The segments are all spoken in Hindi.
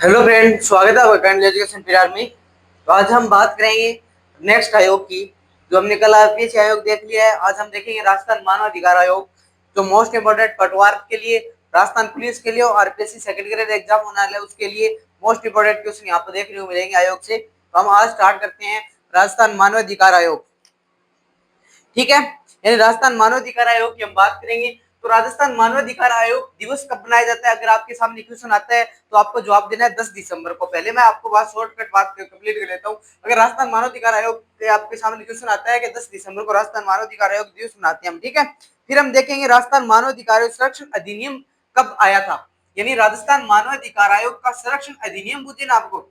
हेलो फ्रेंड, स्वागत है आपका एजुकेशन पीआर में। तो आज हम बात करेंगे नेक्स्ट आयोग की। जो हमने कल आरपीएससी आयोग देख लिया है, आज हम देखेंगे राजस्थान मानव अधिकार आयोग, जो मोस्ट इम्पोर्टेंट पटवार के लिए, राजस्थान पुलिस के लिए और आरपीएससी सेकंड ग्रेड एग्जाम होने वाला है उसके लिए मोस्ट इम्पोर्टेंट क्वेश्चन यहाँ पर देखने को मिलेंगे आयोग से। तो हम आज स्टार्ट करते हैं राजस्थान मानव अधिकार आयोग। ठीक है, यानी राजस्थान मानव अधिकार आयोग की हम बात करेंगे। तो राजस्थान मानव अधिकार आयोग दिवस कब बनाया जाता है? अगर आपके सामने क्वेश्चन आता है तो आपको जवाब देना है 10 दिसंबर को। पहले मैं आपको बात शॉर्टकट बात कंप्लीट कर लेता हूँ। अगर राजस्थान मानव अधिकार आयोग के आपके सामने क्वेश्चन आता है कि 10 दिसंबर को राजस्थान मानव अधिकार आयोग दिवस मनाते हैं हम, ठीक है। फिर हम देखेंगे राजस्थान मानव अधिकार संरक्षण अधिनियम कब आया था, यानी राजस्थान मानव अधिकार आयोग का संरक्षण अधिनियम पूछे ना आपको।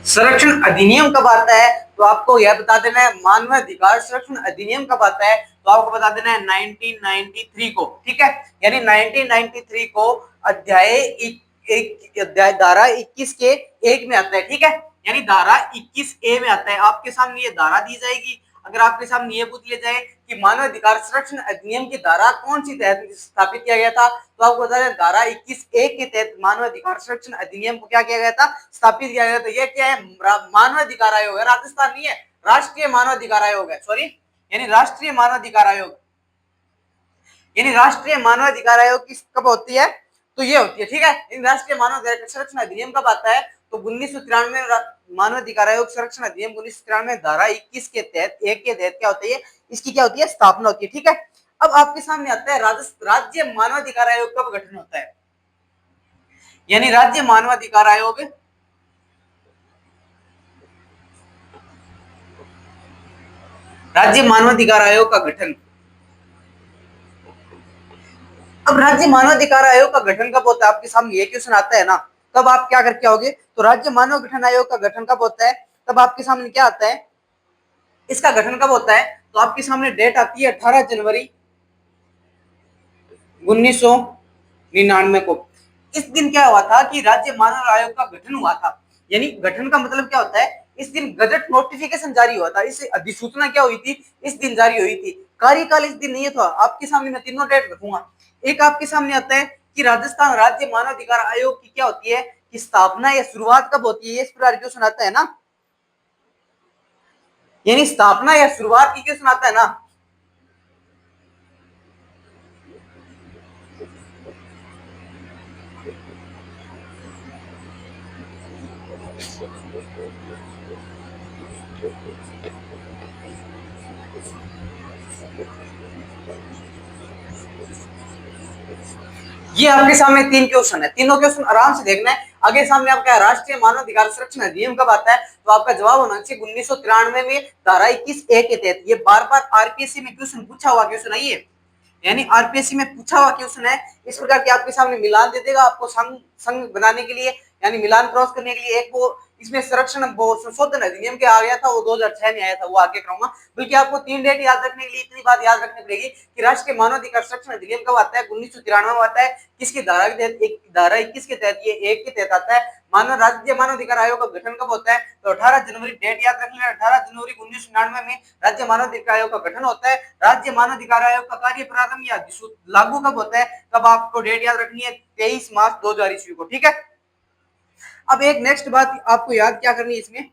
संरक्षण अधिनियम कब आता है तो आपको यह बता देना है। मानव अधिकार संरक्षण अधिनियम कब आता है तो आपको बता देना है 1993 को, ठीक है। यानी 1993 को अध्याय धारा 21 के 1 में आता है, ठीक है। यानी धारा 21A में आता है। आपके सामने ये धारा दी जाएगी। अगर आपके सामने ये पूछ लिया जाए कि मानव अधिकार संरक्षण अधिनियम की धारा कौन सी तहत स्थापित किया गया था, तो आपको बता दें धारा 21A के तहत मानव अधिकार संरक्षण अधिनियम को क्या किया गया था, स्थापित किया गया था। ये क्या है? मानव अधिकार आयोग है, राजस्थान नहीं है, राष्ट्रीय मानव अधिकार आयोग है, सॉरी, यानी राष्ट्रीय मानव अधिकार आयोग। यानी राष्ट्रीय मानव अधिकार आयोग की कब होती है तो ये होती है, ठीक है। राष्ट्रीय मानव अधिकार संरक्षण अधिनियम कब आता है तो 1993 मानव अधिकार आयोग संरक्षण अधिनियम 1993 धारा 21 के तहत 1 के तहत क्या होती है, इसकी क्या होती है, स्थापना होती है, ठीक है। अब आपके सामने आता है राज्य मानव अधिकार आयोग कब गठन होता है। यानी राज्य मानव अधिकार आयोग, राज्य मानवाधिकार आयोग का गठन। अब राज्य मानवाधिकार आयोग का गठन कब होता है? आपके सामने ये क्वेश्चन आता है ना, तब आप क्या करके आओगे? तो राज्य मानव गठन आयोग का गठन कब होता है, तब आपके सामने क्या आता है, इसका गठन कब होता है? तो आपके सामने डेट आती है 18 जनवरी 1999 को। इस दिन क्या हुआ था कि राज्य मानव आयोग का गठन हुआ था। यानी गठन का मतलब क्या होता है, इस दिन गजट नोटिफिकेशन जारी हुआ था, इस अधिसूचना क्या हुई थी, इस दिन जारी हुई थी। कार्यकाल इस दिन नहीं था। आपके सामने मैं तीनों डेट रखूंगा। एक आपके सामने आता है कि राजस्थान राज्य मानव अधिकार आयोग की क्या होती है कि स्थापना या शुरुआत कब होती है, इस प्रकार क्वेश्चन आता है ना। यानी स्थापना या शुरुआत की क्वेश्चन आता है ना। ये आपके सामने तीन क्वेश्चन है, तीनों क्वेश्चन आराम से देखना है। आगे सामने आपका राष्ट्रीय मानव अधिकार संरक्षण अधिनियम कब आता है, तो आपका जवाब होना चाहिए 1993 में धारा 21A के तहत। ये बार बार आरपीएससी में क्वेश्चन पूछा हुआ क्वेश्चन है ये, यानी आरपीएससी में पूछा हुआ क्वेश्चन है। इस प्रकार के आपके सामने मिलान दे देगा आपको संघ बनाने के लिए, यानी मिलान क्रॉस करने के लिए। एक वो इसमें संरक्षण संशोधन अधिनियम के आ गया था, वो 2006 में आया था, वो आगे कहूंगा। बल्कि आपको तीन डेट याद रखने के लिए इतनी बात याद रखनी पड़ेगी कि राष्ट्रीय मानव अधिकार संरक्षण अधिनियम कब आता है, 1993 में आता है। किसकी धारा के तहत? एक धारा 21 के तहत, ये 1 के तहत आता है। राज्य मानव अधिकार आयोग का गठन कब होता है तो 18 जनवरी, डेट याद रख लेना, 18 जनवरी 1999 में राज्य मानव अधिकार आयोग का गठन होता है। राज्य मानव अधिकार आयोग का कार्य प्रारंभ या लागू कब होता है, तब आपको डेट याद रखनी है 23 मार्च 2000 ईस्वी को, ठीक है। अब एक नेक्स्ट बात आपको याद क्या करनी है इसमें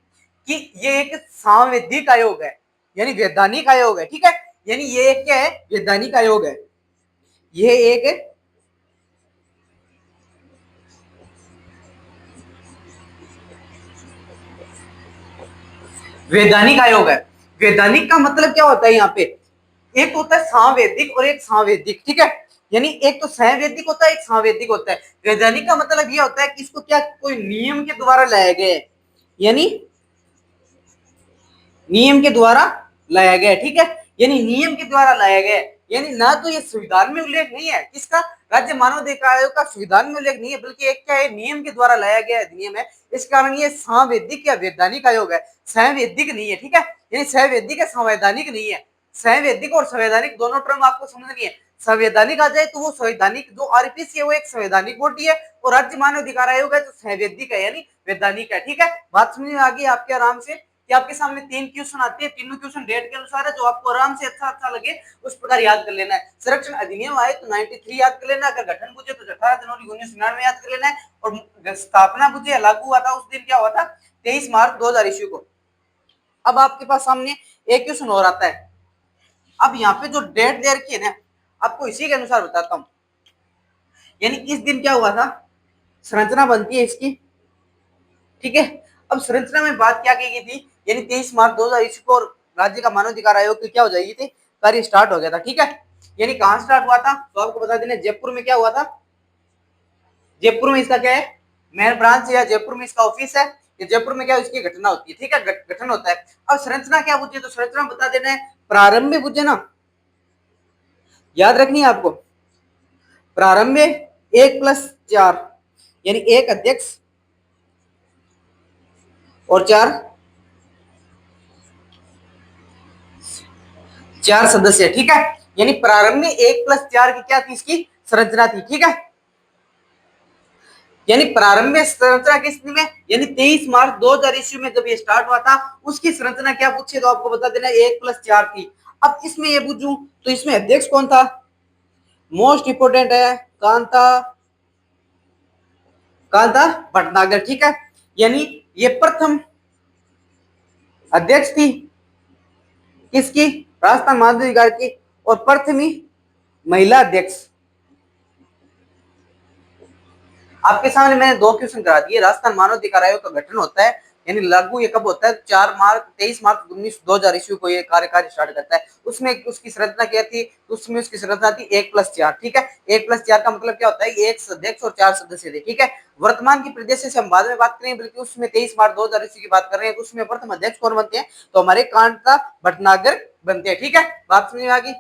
कि ये एक सांवैधिक आयोग है, यानी वैधानिक आयोग है, ठीक है। यानी ये एक क्या है, वैधानिक आयोग है। ये एक वैधानिक आयोग है। वैधानिक का मतलब क्या होता है यहाँ पे, एक होता है सांवैधिक और एक सांवैधिक, ठीक है। यानी एक तो संवैदिक होता है, एक सांवैदिक होता है। वैधानिक का मतलब ये होता है कि इसको क्या कोई नियम के द्वारा लाया गया है, यानी नियम के द्वारा लाया गया है, ठीक है। यानी नियम के द्वारा लाया गया है, यानी ना तो ये संविधान में उल्लेख नहीं है, किसका, राज्य मानव अधिकार आयोग का संविधान में उल्लेख नहीं है, बल्कि एक क्या है, नियम के द्वारा लाया गया अधिनियम है। इस कारण ये सांवैधिक या वैधानिक आयोग है, संवैधिक नहीं है, ठीक है। यानी संवैधिक है, संवैधानिक नहीं है। संवैधिक और संवैधानिक दोनों टर्म आपको समझनी है। संवैधानिक आ जाए तो वो संवैधानिक जो आरपीसी है वो एक संवैधानिक बॉडी है, और राज्य मानव अधिकार आयोग है जो संवैधानिक है, यानी वैधानिक है। ठीक है, बात समझ में आ गई आपके आराम से कि आपके सामने 3 क्वेश्चन आते हैं, तीनों क्वेश्चन डेट के अनुसार है, जो आपको आराम से अच्छा अच्छा लगे उस प्रकार याद कर लेना है। संरक्षण अधिनियम आए तो 93 याद कर लेना, अगर गठन पूछे तो 18 जनवरी 1999 याद कर लेना है, और स्थापना पूछे लागू हुआ था उस दिन क्या हुआ था, 23 मार्च 2000 ईस्वी को। अब आपके पास सामने एक क्वेश्चन और आता है। अब यहाँ पे जो डेट दे रखी है ना, आपको इसी के अनुसार बताता हूं। यानी इस दिन क्या हुआ था, संरचना बनती है इसकी। ठीक है, अब संरचना में बात क्या की गई थी, यानी 23 मार्च 2000 ईस्वी को राज्य का मानवाधिकार आयोग की क्या हो जाएगी थी, कार्य स्टार्ट हो गया था। ठीक है, यानी कहां स्टार्ट हुआ था, तो आपको बता देना जयपुर में क्या हुआ था, जयपुर में इसका क्या है, मेन ब्रांच या जयपुर में इसका ऑफिस है, ये जयपुर में क्या इसकी घटना होती है। ठीक है, गठन होता है। अब संरचना क्या पूछे, तो संरचना बता देना है प्रारंभ में पूछे ना, याद रखनी है आपको, प्रारंभ में 1+4 यानी एक अध्यक्ष और चार सदस्य। ठीक है, यानी प्रारंभ में 1+4 की क्या थी, इसकी संरचना थी। ठीक है, यानी प्रारंभ में संरचना किस दिन में, यानी 23 मार्च 2000 ईस्वी में जब ये स्टार्ट हुआ था, उसकी संरचना क्या पूछे तो आपको बता देना 1+4 थी। अब इसमें ये पूछूं तो इसमें अध्यक्ष कौन था, मोस्ट इंपोर्टेंट है कांता कांता भटनागर। ठीक है, यानी ये प्रथम अध्यक्ष थी किसकी, राजस्थान मानवाधिकार की, और प्रथमी महिला अध्यक्ष। आपके सामने मैंने दो क्वेश्चन करा दिए। राजस्थान मानवाधिकार आयोग का गठन होता है, यानी लागू ये कब होता है, 23 मार्च 2000 ईस्वी को ये कार्यकाल स्टार्ट करता है। उसमें उसकी संरचना क्या थी, उसमें उसकी संरचना थी 1+4। ठीक है, 1+4 का मतलब क्या होता है, एक अध्यक्ष और 4 सदस्य थे। ठीक है, वर्तमान की परिदृश्य से हम बाद में बात करेंगे, बल्कि उसमें 23 मार्च 2000 ईस्वी की बात कर रहे हैं, उसमें प्रथम अध्यक्ष कौन बनते हैं, तो हमारे कांता भटनागर बनते हैं। ठीक है, बात समझ में आ गई।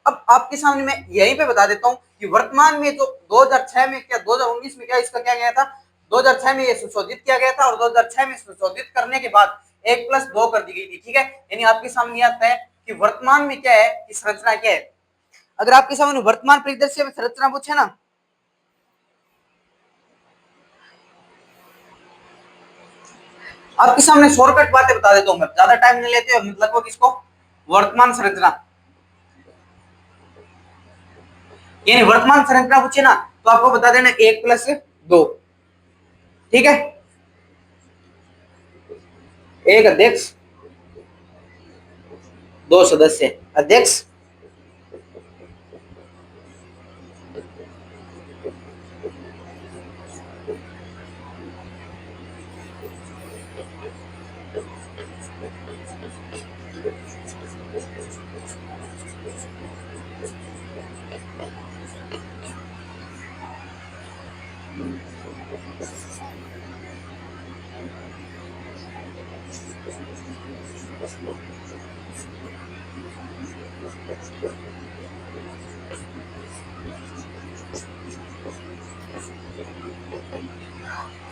अब आपके सामने मैं यहीं पे बता देता हूं कि वर्तमान में जो 2006 में क्या 2019 में क्या इसका क्या गया था, 2006 में ये संशोधित किया गया था, और 2006 में संशोधित करने के बाद 1+2 कर दी गई थी। ठीक है, यानी आपके सामने आता है कि वर्तमान में क्या है, कि संरचना क्या है। अगर आपके सामने वर्तमान परिदृश्य में संरचना पूछे ना, आपके सामने शॉर्टकट बातें बता देता हूं मैं, ज्यादा टाइम नहीं लेते, लगभग इसको वर्तमान संरचना, यानी वर्तमान संरचना पूछे ना तो आपको बता देना 1+2। ठीक है, एक अध्यक्ष, दो सदस्य, अध्यक्ष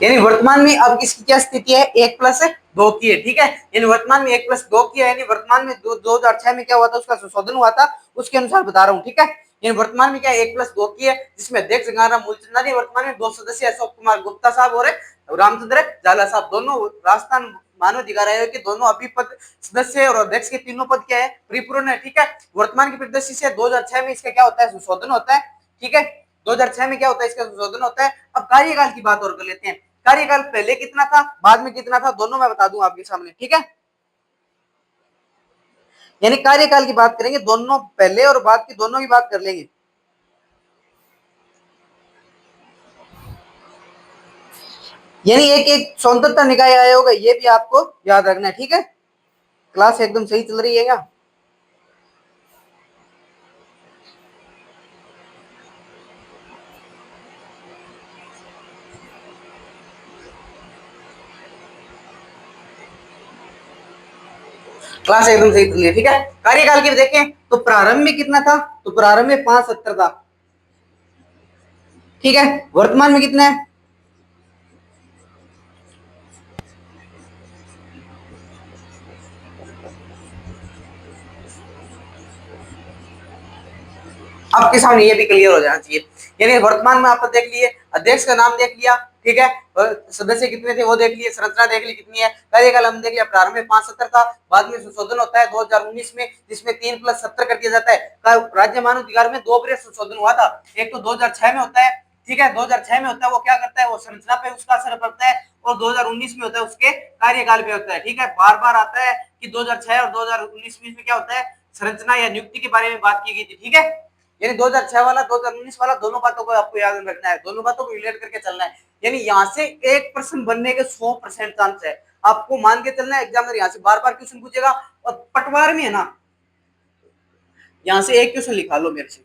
यानी वर्तमान में अब इसकी क्या स्थिति है, 1+2 की है। ठीक है, यानी वर्तमान में 1+2 की है, यानी वर्तमान में 2006 में क्या हुआ था, उसका संशोधन हुआ था, उसके अनुसार बता रहा हूँ। ठीक है, यानी वर्तमान में क्या 1+2 की है, जिसमें अध्यक्ष गंगाराम मूलचंदानी, वर्तमान में 2 सदस्य अशोक कुमार गुप्ता साहब और रामचंद्र झाला साहब, दोनों राजस्थान मानव अधिकार आयोग के दोनों अभी पद सदस्य और अध्यक्ष के तीनों पद क्या है, परिपूर्ण है। ठीक है, वर्तमान की परिदृश्य से 2006 में इसका क्या होता है, संशोधन होता है। ठीक है, 2006 में क्या होता है, इसका संशोधन होता है। अब कार्यकाल की बात और कर लेते हैं, कार्यकाल पहले कितना था, बाद में कितना था, दोनों मैं बता दूं आपके सामने। ठीक है, यानी कार्यकाल की बात करेंगे, दोनों पहले और बाद की दोनों की बात कर लेंगे। यानी एक एक स्वतंत्रता निकाय आयोग है, ये भी आपको याद रखना है। ठीक है, क्लास एकदम सही चल रही है क्या, क्लास एकदम सही चल रही है। ठीक है, कार्यकाल की देखें तो प्रारंभ में कितना था, तो प्रारंभ में 570 था। ठीक है, वर्तमान में कितना है, आपके सामने ये भी क्लियर हो जाना चाहिए। यानी वर्तमान में आप देख लिए, अध्यक्ष का नाम देख लिया, ठीक है, और सदस्य कितने थे वो देख लिए, संरचना देख ली कितनी है, कार्यकाल हम देख लिया, प्रारंभ में 570 था, बाद में संशोधन होता है 2019 में, जिसमें 3+70 कर दिया जाता है। राज्य मानव अधिकार में 2 बार संशोधन हुआ था, एक तो 2006 में होता है, ठीक है, 2006 में होता है, वो क्या करता है, वो संरचना पे उसका असर पड़ता है, और 2019 में होता है उसके कार्यकाल पे होता है, ठीक है। बार बार आता है कि 2006 और 2019 में क्या होता है, संरचना या नियुक्ति के बारे में बात की गई थी, ठीक है। यानी 2006 वाला 2019 वाला दोनों बातों को आपको याद रखना है, दोनों बातों को रिलेट करके चलना है। यानी यहाँ से एक प्रश्न बनने के 100% चांस है, आपको मान के चलना है, एग्जामिनर यहाँ से बार बार क्वेश्चन पूछेगा। और पटवार में है ना, यहाँ से एक क्वेश्चन लिखा लो मेरे से,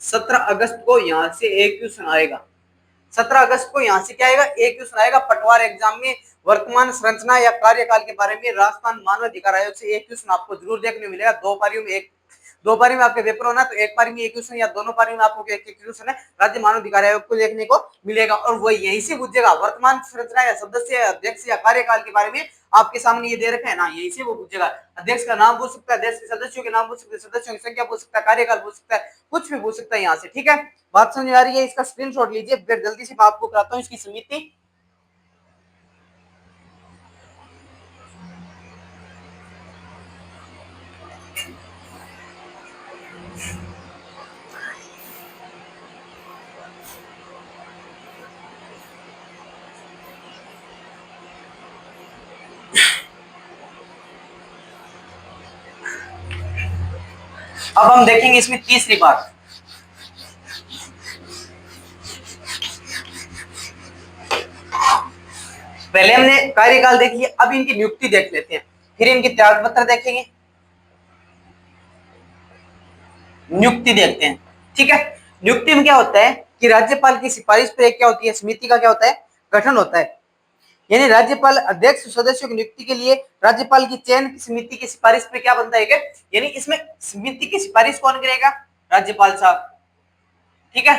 17 अगस्त को यहाँ से एक क्वेश्चन आएगा, 17 अगस्त को यहाँ से क्या आएगा, एक क्वेश्चन आएगा पटवार एग्जाम में, वर्तमान संरचना या कार्यकाल के बारे में राजस्थान मानव अधिकार आयोग से एक क्वेश्चन आपको जरूर देखने मिलेगा। दो पारियों में एक, दो पारी में आपके पेपर होना, तो एक पारी में एक क्वेश्चन या दोनों पारी में आपको एक क्वेश्चन है राज्य मानव अधिकार आयोग को देखने को मिलेगा, और वो यही से पूछेगा। वर्तमान संरचना या सदस्य या अध्यक्ष या कार्यकाल के बारे में आपके सामने ये दे रखा है ना, यही से वो पूछेगा। अध्यक्ष का नाम पूछ सकता है, अध्यक्ष के सदस्यों के नाम पूछ सकते हैं, सदस्यों की संख्या पूछ सकता है, कार्यकाल पूछ सकता है, कुछ भी पूछ सकता है यहाँ से, ठीक है। बात समझ आ रही है, इसका स्क्रीनशॉट लीजिए, फिर जल्दी से मैं आपको कराता हूँ इसकी समिति। अब हम देखेंगे इसमें तीसरी बात, पहले हमने कार्यकाल देख लिया, अब इनकी नियुक्ति देख लेते हैं, फिर इनके त्याग पत्र देखेंगे, नियुक्ति देखते हैं, ठीक है। नियुक्ति में क्या होता है कि राज्यपाल की सिफारिश पर क्या होती है, समिति का क्या होता है, गठन होता है। यानी राज्यपाल अध्यक्ष सदस्यों की नियुक्ति के लिए राज्यपाल की चयन की समिति की सिफारिश पे क्या बनता है क्या? यानी इसमें समिति की सिफारिश कौन करेगा, राज्यपाल साहब, ठीक है।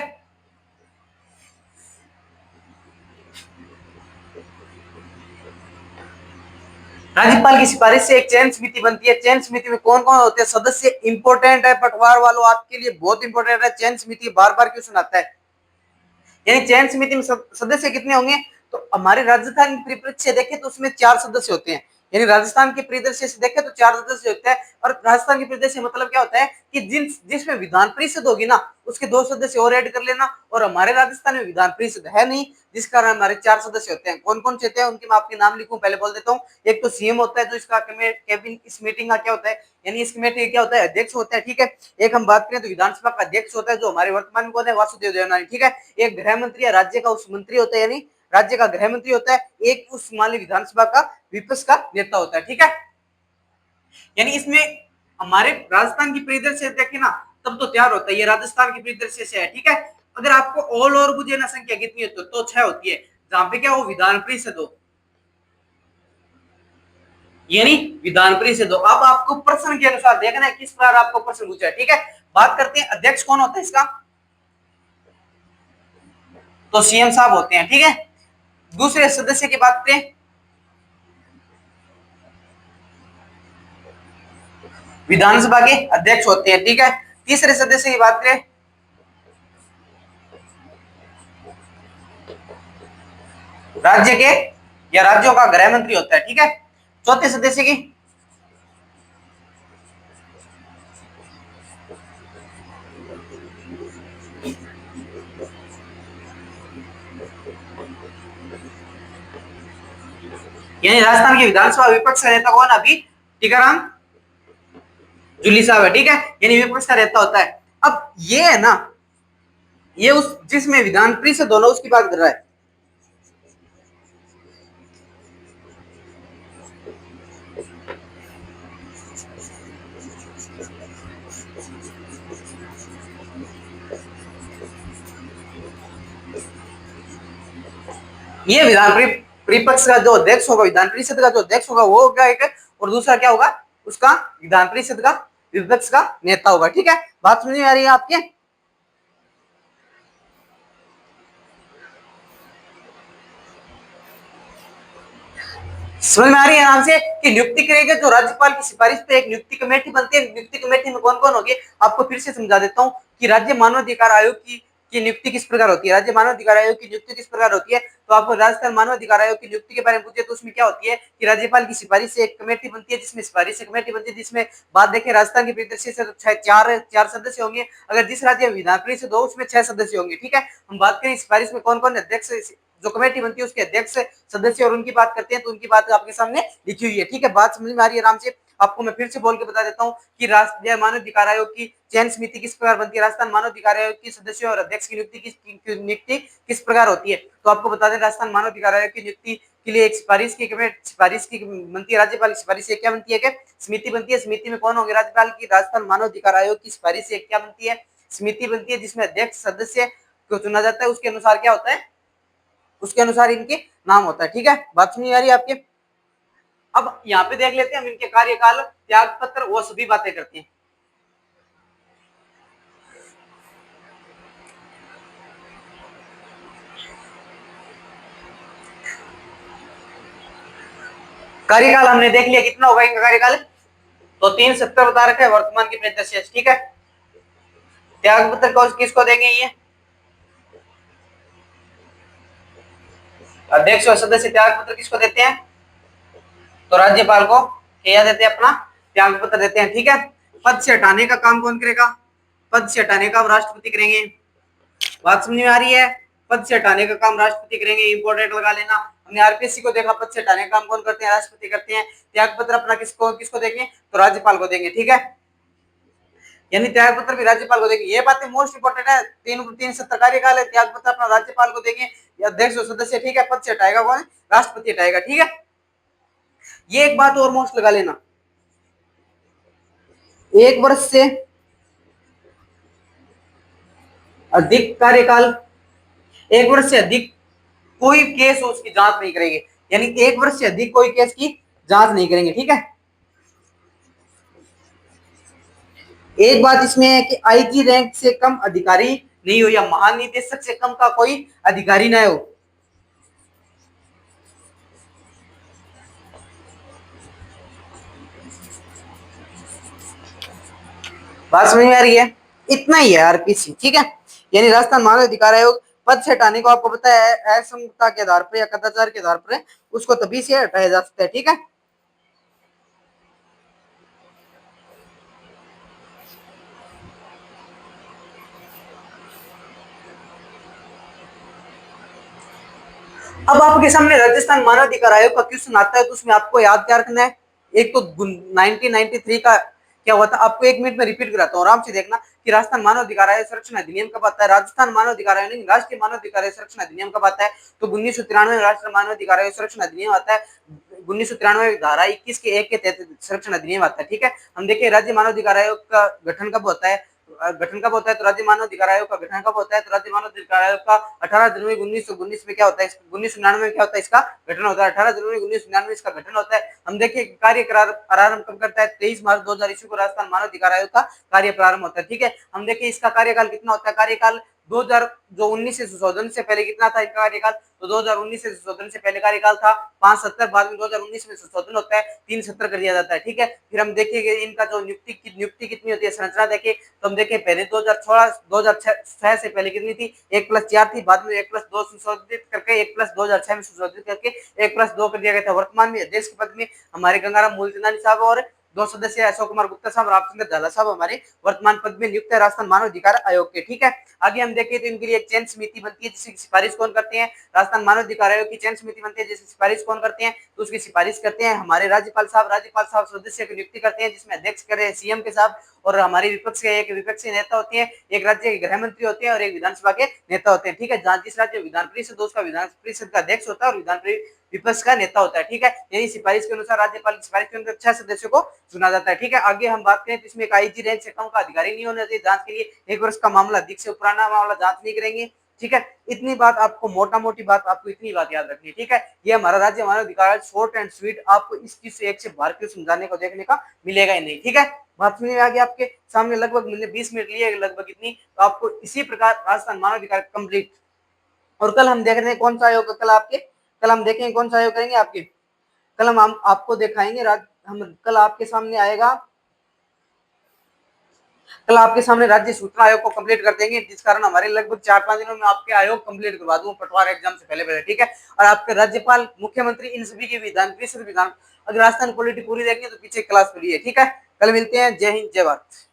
राज्यपाल की सिफारिश से एक चयन समिति बनती है। चयन समिति में कौन कौन होते हैं सदस्य, इंपोर्टेंट है पटवार वालों, आपके लिए बहुत इंपोर्टेंट है। चयन समिति बार बार क्वेश्चन आता है, यानी चयन समिति में सदस्य कितने होंगे, तो हमारे राजस्थान परिप्रेक्ष्य से देखें तो उसमें 4 सदस्य होते हैं। यानी राजस्थान के परिदृश्य से देखें तो 4 सदस्य होते हैं, और राजस्थान के परिदृश्य मतलब क्या होता है कि जिसमें विधान परिषद होगी ना उसके 2 सदस्य और ऐड कर लेना, और हमारे राजस्थान में विधान परिषद है नहीं, जिस कारण हमारे 4 सदस्य होते हैं। कौन कौन से होते हैं उनके मैं आपके नाम लिखूं, पहले बोल देता हूँ। एक तो सीएम होता है, जो इसका कैबिनेट इस मीटिंग का क्या होता है, यानी इस कमेटी क्या होता है, अध्यक्ष होता है, ठीक है। एक हम बात करें तो विधानसभा का अध्यक्ष होता है, जो हमारे वर्तमान में कौन है, वासुदेव देवनानी, ठीक है। एक गृह मंत्री या राज्य का उस मंत्री होता है, यानी राज्य का गृह मंत्री होता है। एक उस माली विधानसभा का विपक्ष का नेता होता है, ठीक है। यानी इसमें हमारे राजस्थान की परिदृश्य से देखें ना तब तो तैयार होता है, ये राजस्थान की परिदृश्य से है, ठीक है। अगर आपको ऑल ओवर बुझे ना संख्या कितनी है तो 6 होती है, जहां पे क्या हो, विधान परिषद हो, यानी विधान परिषद हो। अब आपको प्रश्न के अनुसार देखना है किस प्रकार आपको प्रश्न पूछा है, ठीक है। बात करते हैं अध्यक्ष कौन होता है इसका, तो सीएम साहब होते हैं, ठीक है। दूसरे सदस्य की बात करें, विधानसभा के अध्यक्ष होते हैं, ठीक है। तीसरे सदस्य की बात करें, राज्य के या राज्यों का गृह मंत्री होता है, ठीक है। चौथे सदस्य की, यानी राजस्थान की विधानसभा विपक्ष का नेता कौन, अभी टीकाराम जूली साहब है, ठीक है। यानी विपक्ष का नेता होता है। अब ये है ना, ये उस जिसमें विधान परिषद दोनों उसकी बात कर रहा है। ये विधान परिपक्ष का जो अध्यक्ष होगा, विधान परिषद का जो अध्यक्ष होगा वो होगा एक, और दूसरा क्या होगा उसका, विधान परिषद का विपक्ष का नेता होगा, ठीक है। बात समझ में आ रही है आपके, समझ में आ रही है आराम से। कि नियुक्ति करेगा जो राज्यपाल की सिफारिश पे एक नियुक्ति कमेटी बनती है। नियुक्ति कमेटी में कौन कौन होगी आपको फिर से समझा देता हूँ कि राज्य मानवाधिकार आयोग की नियुक्ति किस प्रकार होती है। राज्य मानवाधिकार आयोग की नियुक्ति किस प्रकार होती है, तो आपको राजस्थान मानवाधिकार आयोग की नियुक्ति के बारे में पूछे तो उसमें क्या होती है कि राज्यपाल की सिफारिश से एक कमेटी बनती है, जिसमें सिफारिश से कमेटी बनती है, जिसमें बात देखें राजस्थान की परिदृश्य से तो चार सदस्य होंगे। अगर जिस राज्य में विधान परिषद हो उसमें 6 सदस्य होंगे। ठीक है, हम बात करें सिफारिश में कौन कौन अध्यक्ष, जो कमेटी बनती है उसके अध्यक्ष सदस्य और उनकी बात करते हैं, तो उनकी बात आपके सामने लिखी हुई है। ठीक है, बात समझ में आ रही है आराम से। आपको मैं फिर से बोल के बता देता हूँ कि राष्ट्रीय मानवाधिकार आयोग की चयन समिति किस प्रकार बनती है, राजस्थान मानवाधिकार आयोग की सदस्यों और अध्यक्ष की नियुक्ति किस प्रकार होती है। तो आपको बता दें राजस्थान मानवाधिकार आयोग की नियुक्ति के लिए एक सिफारिश की बनती है, राज्यपाल की सिफारिश से क्या बनती है, क्या समिति बनती है। समिति में कौन होंगे राज्यपाल की, राजस्थान मानवाधिकार आयोग की सिफारिश से क्या बनती है, समिति बनती है, जिसमें अध्यक्ष सदस्य को चुना जाता है। उसके अनुसार क्या होता है, उसके अनुसार इनके नाम होता है। ठीक है, बात सुनी आ रही है आपके। अब यहाँ पे देख लेते हैं हम इनके कार्यकाल, त्याग पत्र, वो सभी बातें करते हैं। कार्यकाल हमने देख लिया, कितना होगा इनका कार्यकाल, तो 370 बता रखा है वर्तमान की परिदृश्य। ठीक है, त्याग पत्र किसको देंगे, ये अध्यक्ष और सदस्य त्याग पत्र किसको देते हैं, तो राज्यपाल को क्या देते हैं, अपना त्याग पत्र देते हैं। ठीक है, पद से हटाने का काम कौन करेगा, पद से हटाने का राष्ट्रपति करेंगे। बात समझ में आ रही है, पद से हटाने का काम राष्ट्रपति करेंगे, इंपोर्टेंट लगा लेना। हमने आरपीएससी को देखा, पद से हटाने का काम कौन करते हैं, राष्ट्रपति करते हैं। त्याग पत्र अपना किसको किसको देंगे, तो राज्यपाल को देंगे। ठीक है, यानी त्याग पत्र भी राज्यपाल को देंगे। ये बातें मोस्ट इंपोर्टेंट है। 370 कार्यकाल है, त्याग पत्र अपना राज्यपाल को देंगे, अध्यक्ष और सदस्य। ठीक है, पद से हटाएगा कौन, राष्ट्रपति हटाएगा। ठीक है, ये एक बात और मोस्ट लगा लेना, 1 वर्ष से अधिक कार्यकाल, 1 वर्ष से अधिक कोई केस उसकी जांच नहीं करेंगे, यानी 1 वर्ष से अधिक कोई केस की जांच नहीं करेंगे। ठीक है, एक बात इसमें है कि आईजी रैंक से कम अधिकारी नहीं हो, या महानिदेशक से कम का कोई अधिकारी ना हो। बात समझ में आ रही है, इतना ही है आरपीसी। ठीक है, यानी राजस्थान मानव अधिकार आयोग पद से हटाने को आपको पता है असंगता के आधार पर या कदाचार के आधार पर उसको तभी से हटाया जा सकता है। ठीक है, अब आपके सामने राजस्थान मानव अधिकार आयोग का क्वेश्चन आता है, तो उसमें आपको याद क्या रखना है, एक तो 1993 का क्या हुआ था, आपको 1 मिनट में रिपीट कराता हूँ, आराम से देखना कि राजस्थान मानव अधिकार आयोग संरक्षण अधिनियम कब आता है। राजस्थान मानव अधिकार आयोग नहीं, राष्ट्रीय मानव अधिकार संरक्षण अधिनियम कब आता है, तो 1993 में राष्ट्रीय मानव अधिकार आयोग संरक्षण अधिनियम आता है। 1993 धारा 21 के 1 के तहत संरक्षण अधिनियम आता है। ठीक है, हम देखिए राज्य मानव अधिकार आयोग का गठन कब होता है, तो राज्य मानव अधिकार आयोग का गठन कब होता है, तो राज्य मानव अधिकार आयोग का 18 जनवरी 1919 में क्या होता है, 1999 में क्या होता है, इसका गठन होता है। 18 जनवरी 1999 इसका गठन होता है। हम देखिए कार्य प्रारंभ कब करता है, 23 मार्च 2000 ईस्वी को राजस्थान मानव अधिकार आयोग का कार्य प्रारंभ होता है। ठीक है, हम देखिए इसका कार्यकाल कितना होता है, कार्यकाल 2000 जो 19 से संशोधन से पहले कितना था इनका कार्यकाल, तो 2019 से संशोधन से पहले कार्यकाल था 570, बाद में 2019 में संशोधन होता है 370 कर दिया जाता है। ठीक है, फिर हम देखेंगे इनका जो नियुक्ति कितनी होती है, संरचना देखें तो हम देखें पहले 2006 से पहले कितनी थी, 1+4 थी, बाद में 1+2 संशोधित करके 1+2006 में संशोधित करके 1+2 कर दिया गया था। वर्तमान में अध्यक्ष के पद में हमारे गंगाराम मूलचंदानी साहब और 2 सदस्य अशोक कुमार गुप्ता साहब, रामचंद्र झाला साहब हमारे वर्तमान पद में नियुक्त है राजस्थान मानव अधिकार आयोग के। ठीक है, आगे हम देखें तो इनके लिए एक चयन समिति बनती है, जिसकी सिफारिश कौन करते हैं, राजस्थान मानव अधिकार आयोग की चयन समिति बनती है, जिसकी सिफारिश कौन करते हैं, तो उसकी सिफारिश करते हैं हमारे राज्यपाल साहब सदस्य की नियुक्ति करते हैं, जिसमें अध्यक्ष करे हैं सीएम के साहब, और हमारे विपक्ष के एक विपक्षी नेता होते हैं, एक राज्य के गृह मंत्री होते हैं और एक विधानसभा के नेता होते हैं। ठीक है, जहां जिस राज्य विधान परिषद उसका विधान परिषद का अध्यक्ष होता है और विधान विपक्ष का नेता होता है। ठीक है, यानी सिफारिश के अनुसार राज्यपाल की सिफारिश के अनुसार 6 सदस्यों को चुना जाता है। ठीक है, आगे हम बात करें तो इसमें एक आईजी रैंक से कम का अधिकारी नहीं होना चाहिए, जांच के लिए 1 वर्ष का मामला, अधिक से पुराना मामला जांच नहीं करेंगे। ठीक है, इतनी बात आपको, मोटा मोटी बात आपको इतनी बात याद रखनी है। ठीक है, ये हमारा राज्य मानव अधिकार शॉर्ट एंड स्वीट, आपको इस चीज से एक से बाहर क्यों समझाने को देखने का मिलेगा ही नहीं। ठीक है, बात सुनिए आगे, आपके सामने लगभग मैंने 20 मिनट लिए लगभग इतनी, तो आपको इसी प्रकार राजस्थान मानव अधिकार कंप्लीट। और कल हम देख रहे हैं कौन सा आयोग, कल हम देखेंगे कौन सा आयोग करेंगे आपके, कल हम आपको दिखाएंगे, हम कल आपके सामने आएगा, कल आपके सामने राज्य सूचना आयोग को कंप्लीट कर देंगे, जिस कारण हमारे लगभग 4-5 दिनों में आपके आयोग कंप्लीट करवा दूंगा पटवार एग्जाम से पहले पहले, ठीक है। और आपके राज्यपाल, मुख्यमंत्री, इन सभी के विधान परिषद विधान, अगर राजस्थान पॉलिटी पूरी देखेंगे तो पीछे क्लास फ्री है, ठीक है। कल मिलते हैं, जय हिंद जय भारत।